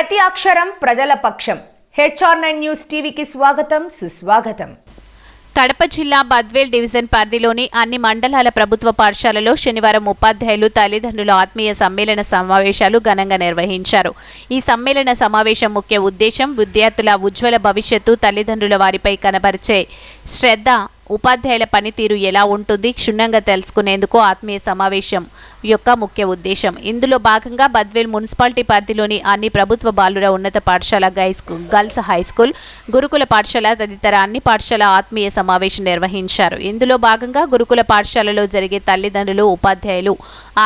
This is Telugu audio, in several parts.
ప్రతి అక్షరం ప్రజల పక్షం. HR9 న్యూస్ టీవీకి స్వాగతం, సుస్వాగతం. కడప జిల్లా బద్వేల్ డివిజన్ పరిధిలోని అన్ని మండలాల ప్రభుత్వ పాఠశాలలో శనివారం ఉపాధ్యాయులు తల్లిదండ్రుల ఆత్మీయ సమ్మేళన సమావేశాలు ఘనంగా నిర్వహించారు. ఈ సమ్మేళన సమావేశం ముఖ్య ఉద్దేశం విద్యార్థుల ఉజ్వల భవిష్యత్తు, తల్లిదండ్రుల వారిపై కనబరిచే శ్రద్ధ, ఉపాధ్యాయుల పనితీరు ఎలా ఉంటుంది క్షుణ్ణంగా తెలుసుకునేందుకు ఆత్మీయ సమావేశం యొక్క ముఖ్య ఉద్దేశం. ఇందులో భాగంగా బద్వేల్ మున్సిపాలిటీ పరిధిలోని అన్ని ప్రభుత్వ బాలుర ఉన్నత పాఠశాల, గర్ల్స్ హై స్కూల్, గురుకుల పాఠశాల తదితర అన్ని పాఠశాల ఆత్మీయ సమావేశం నిర్వహించారు. ఇందులో భాగంగా గురుకుల పాఠశాలలో జరిగే తల్లిదండ్రులు, ఉపాధ్యాయులు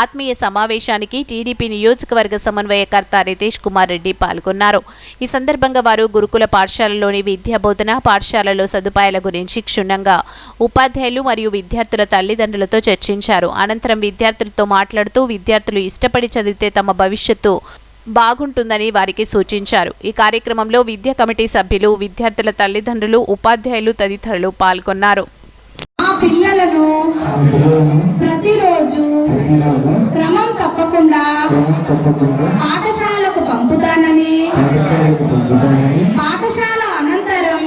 ఆత్మీయ సమావేశానికి టీడీపీ నియోజకవర్గ సమన్వయకర్త రితేష్ కుమార్ రెడ్డి పాల్గొన్నారు. ఈ సందర్భంగా వారు గురుకుల పాఠశాలలోని విద్యా బోధన, పాఠశాలలో సదుపాయాల గురించి క్షుణ్ణంగా ఉపాధ్యాయులు మరియు విద్యార్థుల తల్లిదండ్రులతో చర్చించారు. అనంతరం విద్యార్థులతో మాట్లాడుతూ విద్యార్థులు ఇష్టపడి చదివితే తమ భవిష్యత్తు బాగుంటుందని వారికి సూచించారు. ఈ కార్యక్రమంలో విద్యా కమిటీ సభ్యులు, విద్యార్థుల తల్లిదండ్రులు, ఉపాధ్యాయులు తదితరులు పాల్గొన్నారు. పిల్లలను ప్రతిరోజు క్రమం తప్పకుండా పాఠశాలకు పంపుతానని, పాఠశాల అనంతరం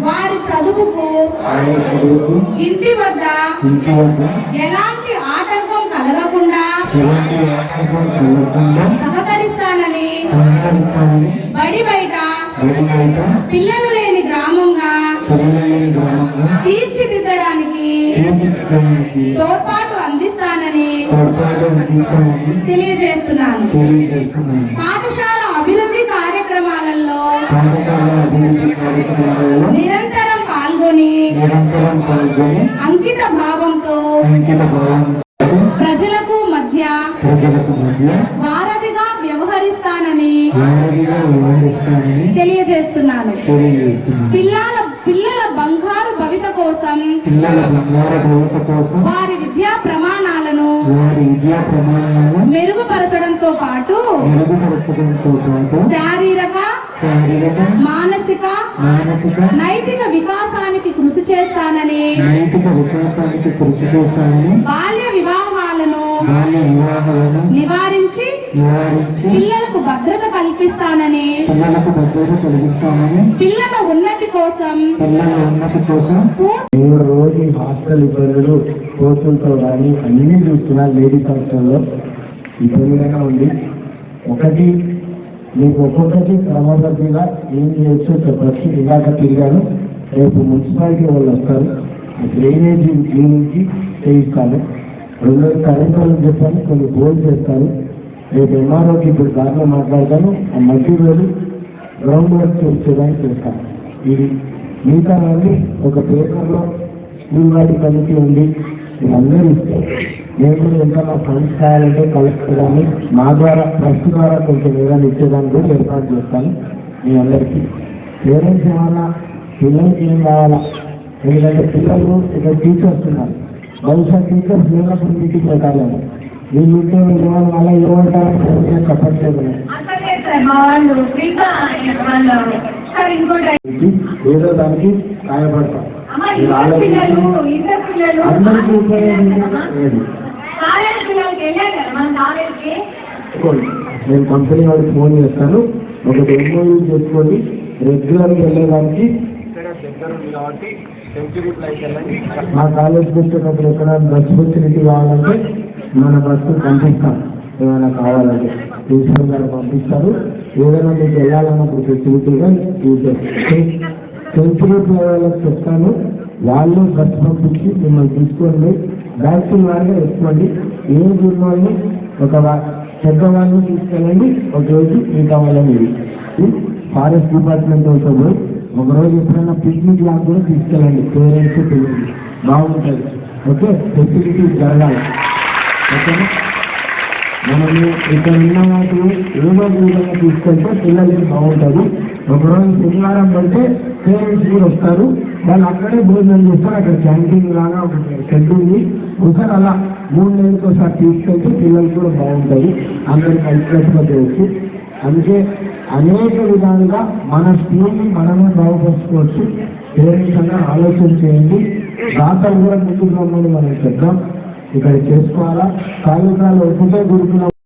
వారి చదువుకు ఇంటి వద్ద ఎలాంటి ఆటంకం కలగకుండా సహకరిస్తానని, బడి బయట పిల్లలు లేని గ్రామంగా తీర్చిదిద్దడానికి తోడ్పాటు అందిస్తానని తెలియజేస్తున్నాను. పాఠశాల అభివృద్ధి కార్యక్రమాలలో నిరంతరం పాల్గొని అంకిత భావంతో ప్రజలకు మధ్య వారధిగా వ్యవహరిస్తానని తెలియజేస్తున్నాను. పిల్లల బంగారు భవిత కోసం వారి విద్యా ప్రమాణాలను మెరుగుపరచడంతో పాటు శారీరక, మానసిక, నైతిక వికాసానికి కృషి చేస్తానని, బాల్య వివాహాలను నివారించి పిల్లలకు భద్రత కల్పిస్తానని, పిల్లల ఉన్నతి కోసం రోజు హాస్టల్ ఇబ్బందులు, కోర్టులతో కానీ అన్ని చూస్తున్నా. లేడీస్ హాస్టల్లో ఇబ్బందిగానే ఉంది. ఒకటి మీకు ఒక్కొక్కటి క్రమబద్ధంగా ఏం చేయొచ్చో చెప్పచ్చు. ఇలాగ తిరిగాను. రేపు మున్సిపాలిటీ వాళ్ళు వస్తారు, డ్రైనేజీ క్లీనింగ్కి చేయిస్తాను. 2 కరెంట్ వాళ్ళని చెప్పాను, కొన్ని బోర్డు చేస్తాను. రేపు ఎంఆర్ఓకి ఇప్పుడు దాంట్లో మాట్లాడతాను. ఆ మధ్యలో గ్రౌండ్ వర్క్ చేయడానికి చేస్తాను. ఇది మిగతా వాళ్ళని ఒక పేపర్లో స్కూల్ వాటి కమిటీ ఉంది, అందరూ ఇస్తారు. నేను కూడా ఇంకా మా ఫండ్స్ కావాలంటే కలెక్టర్ కానీ మా ద్వారా ట్రస్ట్ ద్వారా కొంచెం ఏదైనా ఇచ్చేదాన్ని కూడా ఏర్పాటు చేస్తాను. మీ అందరికీ పేరెంట్స్ ఏమన్నా పిల్లలకి ఏం కావాలా, ఎందుకంటే పిల్లలు ఇక్కడ టీచర్స్ ఉన్నారు. బహుశా టీచర్స్ లేనప్పుడు ఇంటికి పెట్టాలేమో. వీళ్ళు ఉంటే ఇవ్వాలి, మళ్ళీ ఇవ్వమంటారని చెప్పట్లేదు. ఏదో దానికి సహాయపడతాం. అందరికీ నేను కంపెనీ వాళ్ళకి ఫోన్ చేస్తాను. ఒకటి ఎంఓయూ చేసుకోండి, రెగ్యులర్గా వెళ్ళేదానికి ఇక్కడ దగ్గర ఉంది కాబట్టి మా కాలేజ్కి వచ్చేటప్పుడు ఎక్కడ బస్ ఫెసిలిటీ కావాలంటే మన బస్సు పంపిస్తాం. ఏమైనా కావాలంటే ప్రిన్సిపల్ గారు పంపిస్తారు. ఏదైనా మీకు వెళ్ళాలన్నప్పుడు ఫెసిలిటీగా సెన్సిటివ్ వాళ్ళకి చెప్తాను. వాళ్ళు బస్సు పంపించి మిమ్మల్ని తీసుకోండి. వ్యాక్సిన్ వారిగా వేసుకోండి. ఏ గురువుని ఒక పెద్దవాళ్ళని తీసుకెళ్ళండి. ఒకరోజు మిగతా వాళ్ళని ఫారెస్ట్ డిపార్ట్మెంట్ అవుతాము. ఒకరోజు ఎప్పుడైనా పిక్నిక్ లాగా కూడా తీసుకెళ్ళండి. పేరెంట్స్ పిల్లలు బాగుంటుంది. ఓకే, ఫెసిలిటీ జరగాలి. ఓకేనా? మనము ఇక్కడ ఉన్న వాటిని ఏదో విధంగా తీసుకెళ్తే పిల్లలకి బాగుంటుంది. ఒకరోజు శనివారం పడితే పేరెంట్స్ కూడా వస్తారు. వాళ్ళు అక్కడే భోజనం చేస్తారు. అక్కడ క్యాంటీన్ లాగా ఒక షెడ్ ఉంది. ఒకసారి అలా 3 నెలలకు ఒకసారి తీసుకెళ్తే పిల్లలు కూడా బాగుంటుంది. అందరికి కలిసినట్టుగా చేయొచ్చు. అందుకే అనేక విధాలుగా మన స్కూల్ని మనమే బాగుపరుచుకోవచ్చు. పేరెంట్స్ అన్నా ఆలోచన చేయండి. దాతలు కూడా ముందుకు రమ్మని మనం చెప్దాం. ఇక్కడ చేసుకోవాలా. కాలేజీలో ఒకటే గురుకుల